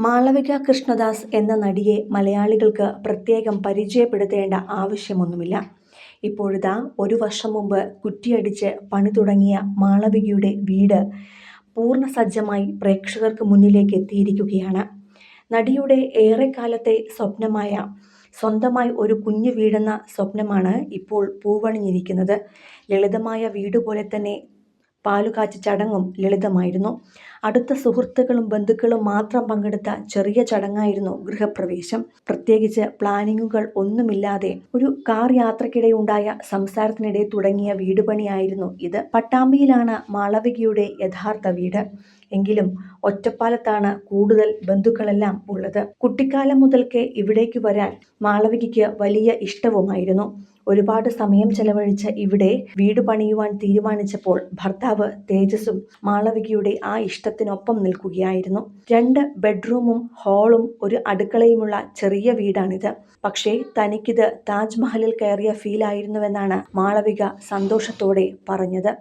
മാളവിക കൃഷ്ണദാസ് എന്ന നടിയെ മലയാളികൾക്ക് പ്രത്യേകം പരിചയപ്പെടുത്തേണ്ട ആവശ്യമൊന്നുമില്ല. ഇപ്പോഴിതാ 1 വർഷം മുമ്പ് കുറ്റിയടിച്ച് പണി തുടങ്ങിയ മാളവികയുടെ വീട് പൂർണ്ണസജ്ജമായി പ്രേക്ഷകർക്ക് മുന്നിലേക്ക് എത്തിയിരിക്കുകയാണ്. നടിയുടെ ഏറെക്കാലത്തെ സ്വപ്നമായ സ്വന്തമായി ഒരു കുഞ്ഞു വീടെന്ന സ്വപ്നമാണ് ഇപ്പോൾ പൂവണിഞ്ഞിരിക്കുന്നത്. ലളിതമായ വീടുപോലെ തന്നെ പാലുകാച്ച് ചടങ്ങും ലളിതമായിരുന്നു. അടുത്ത സുഹൃത്തുക്കളും ബന്ധുക്കളും മാത്രം പങ്കെടുത്ത ചെറിയ ചടങ്ങായിരുന്നു ഗൃഹപ്രവേശം. പ്രത്യേകിച്ച് പ്ലാനിങ്ങുകൾ ഒന്നുമില്ലാതെ ഒരു കാർ യാത്രക്കിടെയുണ്ടായ സംസാരത്തിനിടെ തുടങ്ങിയ വീടുപണിയായിരുന്നു ഇത്. പട്ടാമ്പിയിലാണ് മാളവികയുടെ യഥാർത്ഥ വീട്. എങ്കിലും ഒറ്റപ്പാലത്താണ് കൂടുതൽ ബന്ധുക്കളെല്ലാം ഉള്ളത്. കുട്ടിക്കാലം മുതൽക്കേ ഇവിടേക്ക് വരാൻ മാളവികയ്ക്ക് വലിയ ഇഷ്ടവുമായിരുന്നു. ഒരുപാട് സമയം ചെലവഴിച്ച് ഇവിടെ വീട് പണിയുവാൻ തീരുമാനിച്ചപ്പോൾ ഭർത്താവ് തേജസും മാളവികയുടെ ആ ഇഷ്ടത്തിനൊപ്പം നിൽക്കുകയായിരുന്നു. 2 ബെഡ്റൂമും ഹാളും ഒരു അടുക്കളയുമുള്ള ചെറിയ വീടാണിത്. പക്ഷേ തനിക്കിത് താജ്മഹലിൽ കയറിയ ഫീലായിരുന്നുവെന്നാണ് മാളവിക സന്തോഷത്തോടെ പറഞ്ഞത്.